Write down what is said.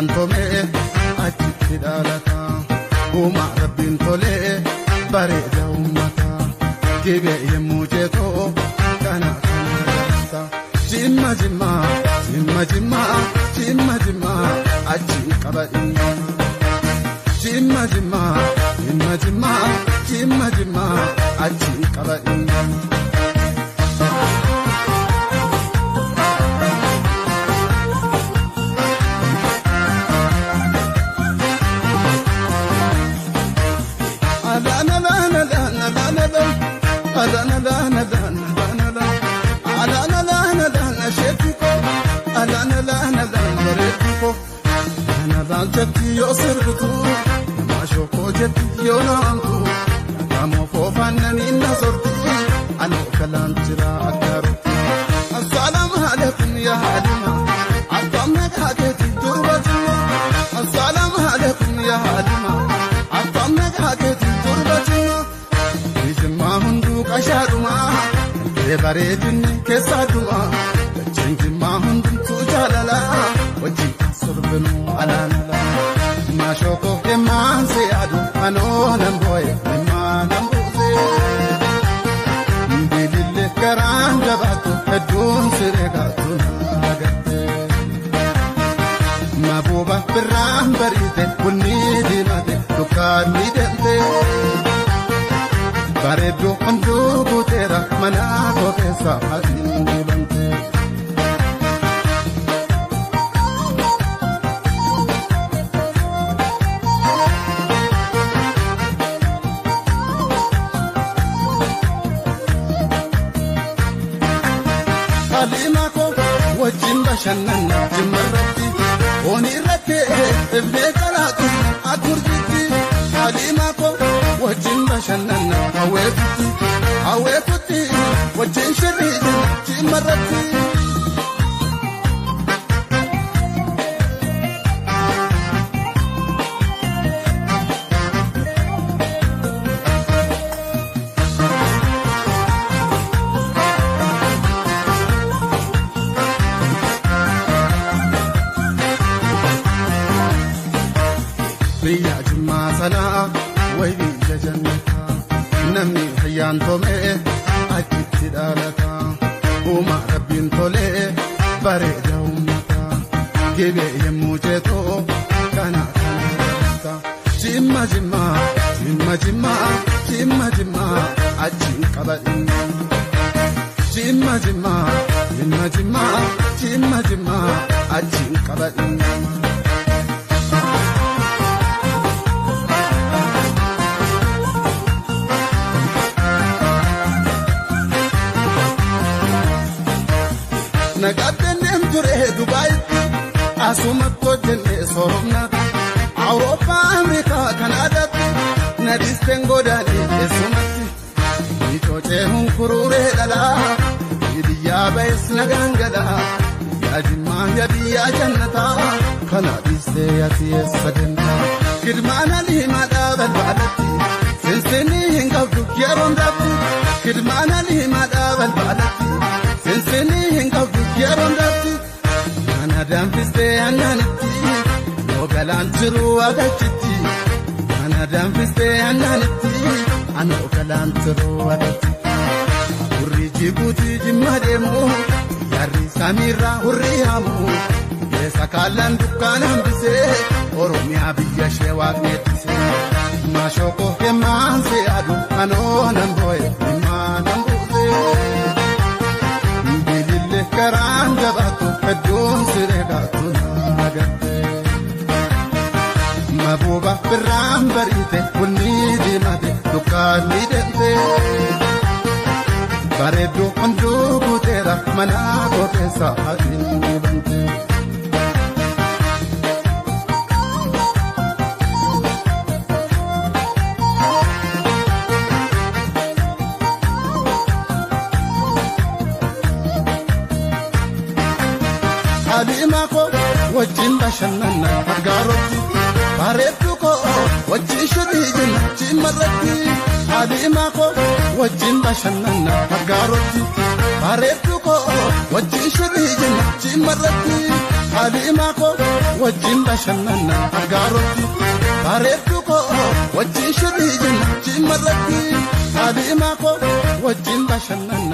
hayyaantome achitti dhalata uumaa rabbiin tole bareeda uummata gibee yemmuu jeetoo kana galata jimma jimma jimma jimma jimma jimma achiin qabadhinna jimma jimma jimma jimma jimma jimma achiin qabadhinna Jetti yo sirbutu mashoko jetti yo nantu namo fofanani nasorti anu kalantira akaruti assalamu alaikum ya halima atamna haketi turbati assalamu alaikum ya halima atamna haketi turbati ijma hundu kashaduma ke baredin ke saduma chinjma hundu tujalala waji surbenu alana Mashoko emanse adu anonan boy emanan buze Ndilile karanga batu edun siregatu nagate Mabuba peram barite kunni dinate dukani dente Baredo andu butera manago kesa hadini bante Shanana jimarati oni rate evne kalatu akurjiti halima ko wajinda shanana awefuti wajin shadid jimarati Biya jumma sana way biya jannata namni hayyaantome achitti dhalata uumaa rabbiin tole bareeda uummata gibee yemmuu jeetoo kana galata jimma jimma jimma jimma jimma jimma achiin qabadhinna jimma jimma jimma jimma jimma jimma achiin qabadhinna Nagatenem jure Dubai asumat ko jenne soromna Europa America Canada nadistengo dali esumati itote hun kurure dala idiya bais nagangala ya jimma ya biya jannata kana diste yati sadenta kidmana li madabal balati sinsini hingabdu yarondatu kidmana li madabal balati sinsini hingabdu yarondatu anadam piste ananti no galantru agachiti anadam piste ananti ano galantru agachiti urri jibuti jimademu yari samira hurrihamu yesa kalan dukkanam bise oromia biya shewaqnetise mashoko kemanse adu anonan boy imanam buze Karanga batu edun siregatu nagate Mabuba peram barite kunni dinate dukani dente Baredo andu butera manago kesa hadini bante Halima ko wajin bashanana garoti baretu ko wajin shadijin jimarati Halima ko wajin bashanana garoti baretu ko wajin shadijin jimarati alimaako wajjin bashannana agaarotti bareedduko wajjin shidhiijin jimmarratti alimaako wajjin bashannana